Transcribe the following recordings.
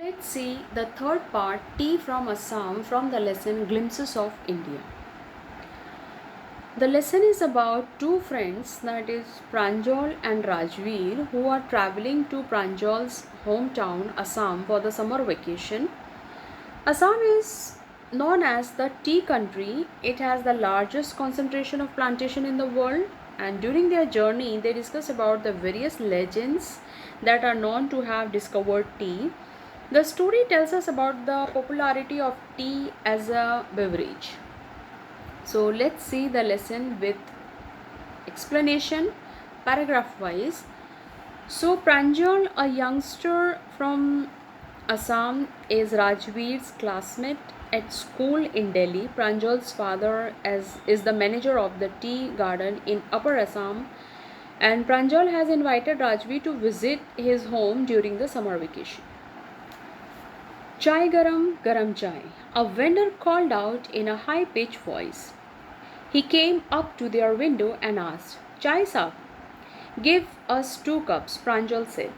Let's see the third part, Tea from Assam, from the lesson Glimpses of India. The lesson is about two friends, that is Pranjal and Rajveer, who are traveling to Pranjal's hometown Assam for the summer vacation. Assam is known as the tea country. It has the largest concentration of plantation in the world, and during their journey they discuss about the various legends that are known to have discovered tea. The story tells us about the popularity of tea as a beverage. So let's see the lesson with explanation paragraph wise. So Pranjal, a youngster from Assam, is Rajveer's classmate at school in Delhi. Pranjal's father is the manager of the tea garden in Upper Assam, and Pranjal has invited Rajveer to visit his home during the summer vacation. Chai garam, garam chai, a vendor called out in a high pitched voice. He came up to their window and asked, Chai sab, give us 2 cups, Pranjal said.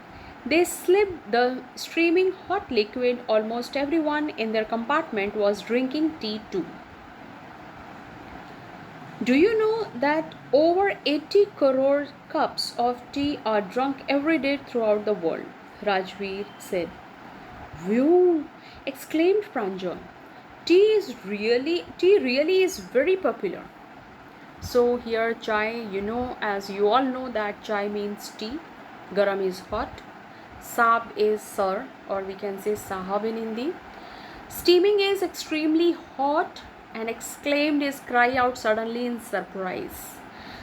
They slipped the streaming hot liquid. Almost everyone in their compartment was drinking tea too. Do you know that over 80 crore cups of tea are drunk every day throughout the world? Rajveer said. Whew! Exclaimed Pranjal. Tea really is very popular. So here chai, as you all know that chai means tea, garam is hot, sab is sir, or we can say sahab in Hindi. Steaming is extremely hot, and exclaimed is cry out suddenly in surprise.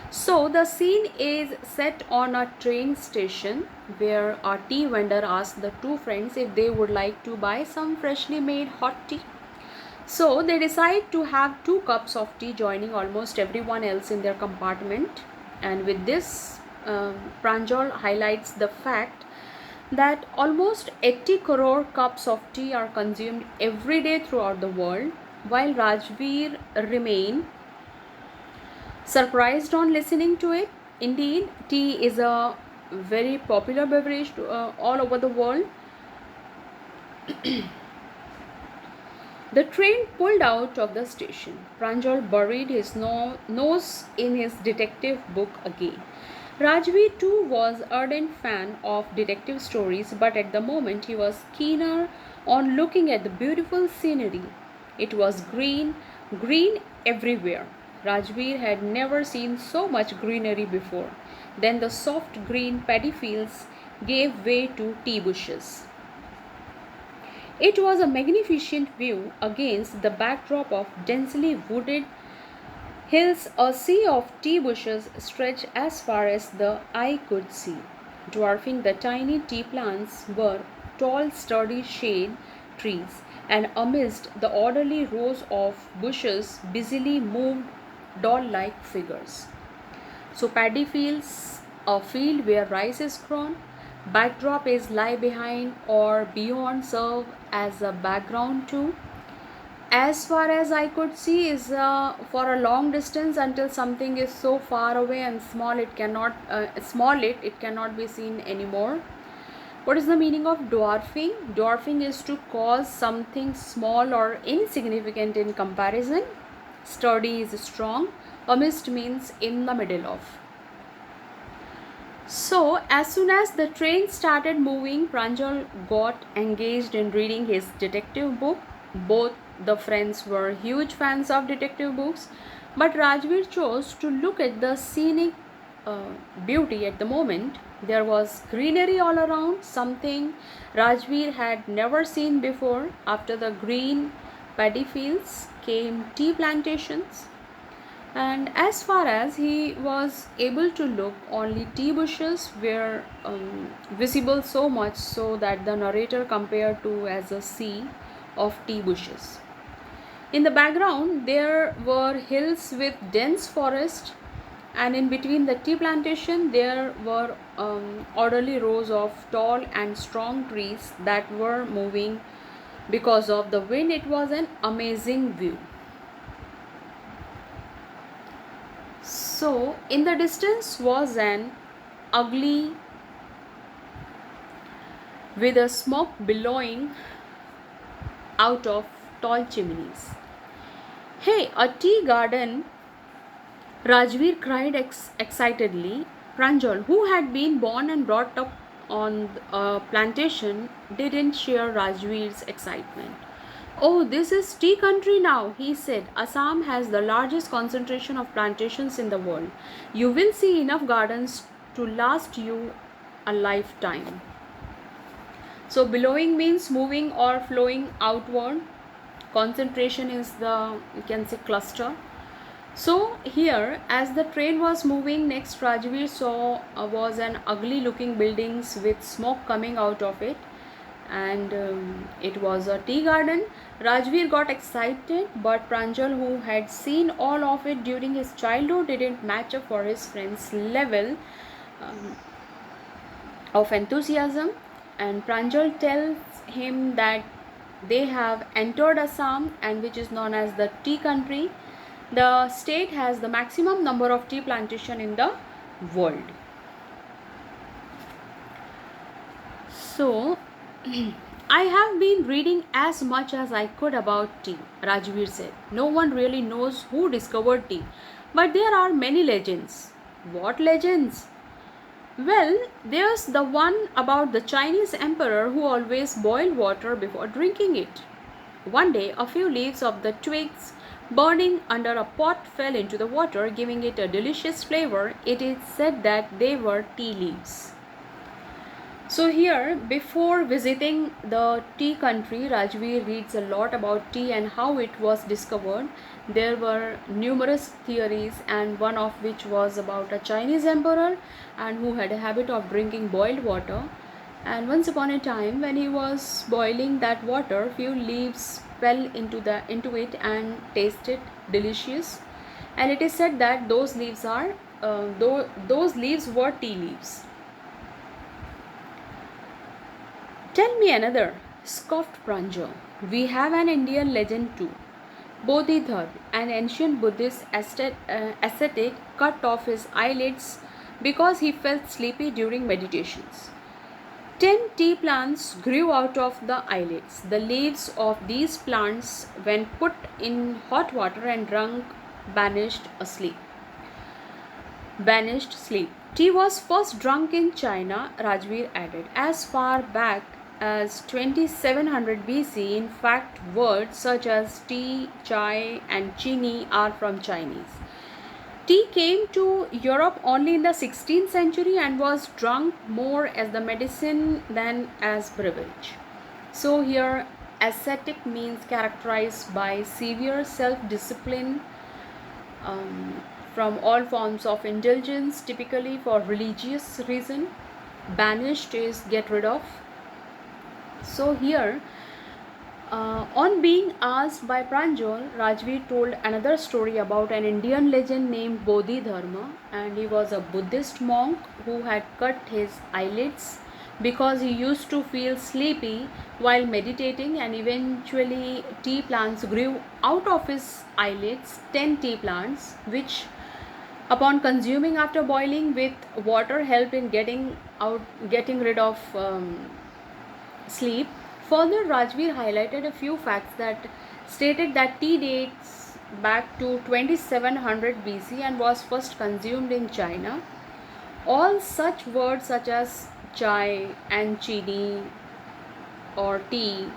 So the scene is set on a train station where a tea vendor asks the two friends if they would like to buy some freshly made hot tea. So they decide to have 2 cups of tea, joining almost everyone else in their compartment. And with this, Pranjal highlights the fact that almost 80 crore cups of tea are consumed every day throughout the world, while Rajveer remained surprised on listening to it. Indeed, tea is a very popular beverage all over the world. The train pulled out of the station. Pranjal buried his nose in his detective book again. Rajveer too was an ardent fan of detective stories, but at the moment he was keener on looking at the beautiful scenery. It was green, green everywhere. Rajveer had never seen so much greenery before. Then the soft green paddy fields gave way to tea bushes. It was a magnificent view against the backdrop of densely wooded hills. A sea of tea bushes stretched as far as the eye could see. Dwarfing the tiny tea plants were tall, sturdy shade trees, and amidst the orderly rows of bushes busily moved doll-like figures. So paddy fields, a field where rice is grown, backdrop is lie behind or beyond serve as a background too. As far as I could see is for a long distance until something is so far away and it cannot be seen anymore. What is the meaning of dwarfing? Dwarfing is to cause something small or insignificant in comparison. Sturdy is strong. Amidst means in the middle of. So, as soon as the train started moving, Pranjal got engaged in reading his detective book. Both the friends were huge fans of detective books, but Rajveer chose to look at the scenic beauty at the moment. There was greenery all around, something Rajveer had never seen before. After the green paddy fields came tea plantations, and as far as he was able to look, only tea bushes were visible, so much so that the narrator compared to as a sea of tea bushes. In the background there were hills with dense forest, and in between the tea plantation there were orderly rows of tall and strong trees that were moving because of the wind. It was an amazing view. So, in the distance was an ugly with a smoke billowing out of tall chimneys. Hey, a tea garden! Rajveer cried excitedly. Pranjal, who had been born and brought up on a plantation, didn't share Rajveer's excitement. Oh, this is tea country now, he said. Assam has the largest concentration of plantations in the world. You will see enough gardens to last you a lifetime. So, billowing means moving or flowing outward. Concentration is the, you can say, cluster. So here, as the train was moving, next Rajveer saw was an ugly looking buildings with smoke coming out of it, and it was a tea garden. Rajveer got excited, but Pranjal, who had seen all of it during his childhood, didn't match up for his friend's level um, of enthusiasm. And Pranjal tells him that they have entered Assam, and which is known as the tea country. The state has the maximum number of tea plantation in the world. So, I have been reading as much as I could about tea, Rajveer said. No one really knows who discovered tea, but there are many legends. What legends? Well, there's the one about the Chinese emperor who always boiled water before drinking it. One day, a few leaves of the twigs burning under a pot fell into the water, giving it a delicious flavor. It is said that they were tea leaves. So here, before visiting the tea country, Rajveer reads a lot about tea and how it was discovered. There were numerous theories, and one of which was about a Chinese emperor and who had a habit of drinking boiled water. And once upon a time, when he was boiling that water, few leaves fell into it and tasted delicious. And it is said that those leaves were tea leaves. Tell me another, scoffed Pranjal. We have an Indian legend too. Bodhidharma, an ancient Buddhist ascetic, cut off his eyelids because he felt sleepy during meditations. 10 tea plants grew out of the eyelids. The leaves of these plants, when put in hot water and drunk, banished asleep. Banished sleep. Tea was first drunk in China, Rajveer added, as far back as 2700 BC. In fact, words such as tea, chai, and chini are from Chinese. Tea came to Europe only in the 16th century and was drunk more as the medicine than as beverage. So here, ascetic means characterized by severe self-discipline from all forms of indulgence, typically for religious reason. Banished is get rid of. So here, on being asked by Pranjal, Rajveer told another story about an Indian legend named Bodhidharma, and he was a Buddhist monk who had cut his eyelids because he used to feel sleepy while meditating, and eventually tea plants grew out of his eyelids, 10 tea plants, which upon consuming after boiling with water helped in getting rid of sleep. Further, Rajveer highlighted a few facts that stated that tea dates back to 2700 BC and was first consumed in China. All such words such as chai and chini or tea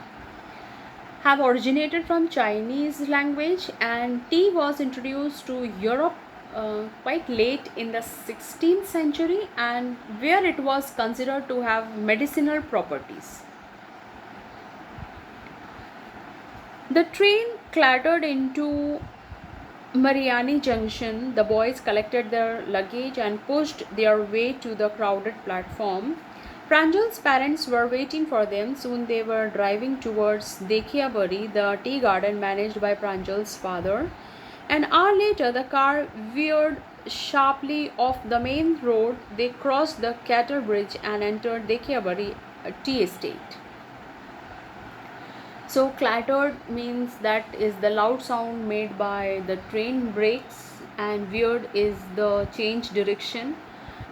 have originated from Chinese language, and tea was introduced to Europe quite late in the 16th century, and where it was considered to have medicinal properties. The train clattered into Mariani Junction. The boys collected their luggage and pushed their way to the crowded platform. Pranjal's parents were waiting for them. Soon they were driving towards Dekhiabari, the tea garden managed by Pranjal's father. An hour later, the car veered sharply off the main road. They crossed the cattle bridge and entered Dekhiabari tea estate. So clattered means that is the loud sound made by the train brakes, and veered is the change direction.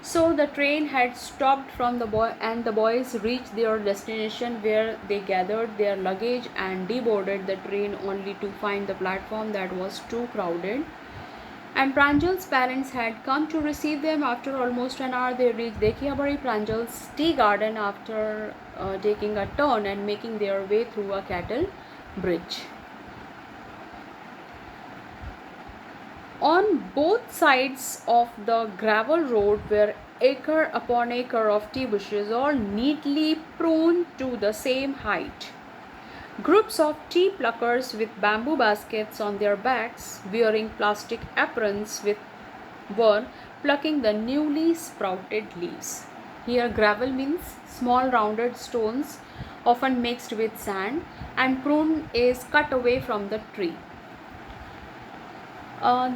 So the train had stopped from the boy, and the boys reached their destination, where they gathered their luggage and deboarded the train, only to find the platform that was too crowded. And Pranjal's parents had come to receive them. After almost an hour, they reached Dekhiabari Pranjal's tea garden after taking a turn and making their way through a cattle bridge. On both sides of the gravel road were acre upon acre of tea bushes, all neatly pruned to the same height. Groups of tea pluckers with bamboo baskets on their backs, wearing plastic aprons, were plucking the newly sprouted leaves. Here, gravel means small rounded stones, often mixed with sand, and prune is cut away from the tree.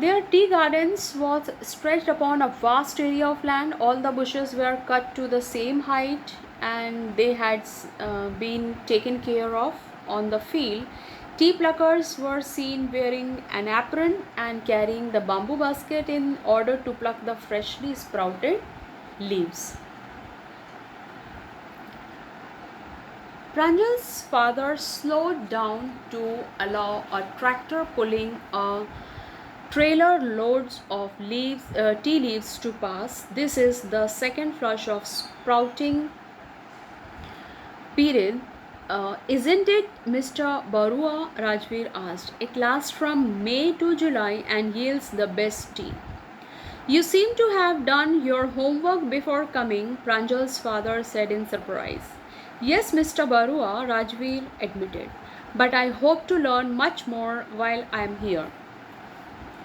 Their tea gardens was stretched upon a vast area of land. All the bushes were cut to the same height, and they had been taken care of on the field. Tea pluckers were seen wearing an apron and carrying the bamboo basket in order to pluck the freshly sprouted leaves. Pranjal's father slowed down to allow a tractor pulling a trailer loads of tea leaves to pass. This is the second flush of sprouting period. Isn't it, Mr. Barua? Rajveer asked. It lasts from May to July and yields the best tea. You seem to have done your homework before coming, Pranjal's father said in surprise. Yes, Mr. Barua, Rajveer admitted, but I hope to learn much more while I am here.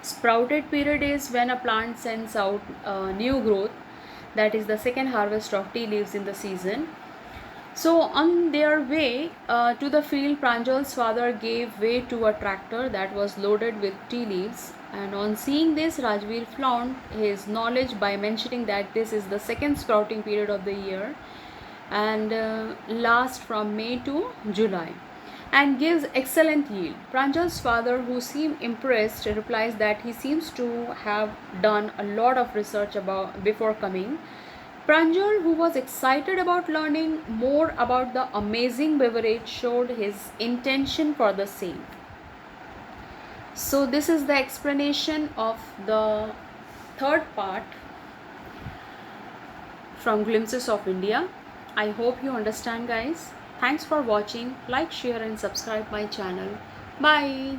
Sprouted period is when a plant sends out new growth, that is the second harvest of tea leaves in the season. So on their way to the field, Pranjal's father gave way to a tractor that was loaded with tea leaves, and on seeing this, Rajveer flaunted his knowledge by mentioning that this is the second sprouting period of the year and lasts from May to July and gives excellent yield. Pranjal's father, who seemed impressed, replies that he seems to have done a lot of research before coming. Pranjal, who was excited about learning more about the amazing beverage, showed his intention for the same. So this is the explanation of the third part from Glimpses of India. I hope you understand, guys. Thanks for watching. Like, share and subscribe my channel. Bye.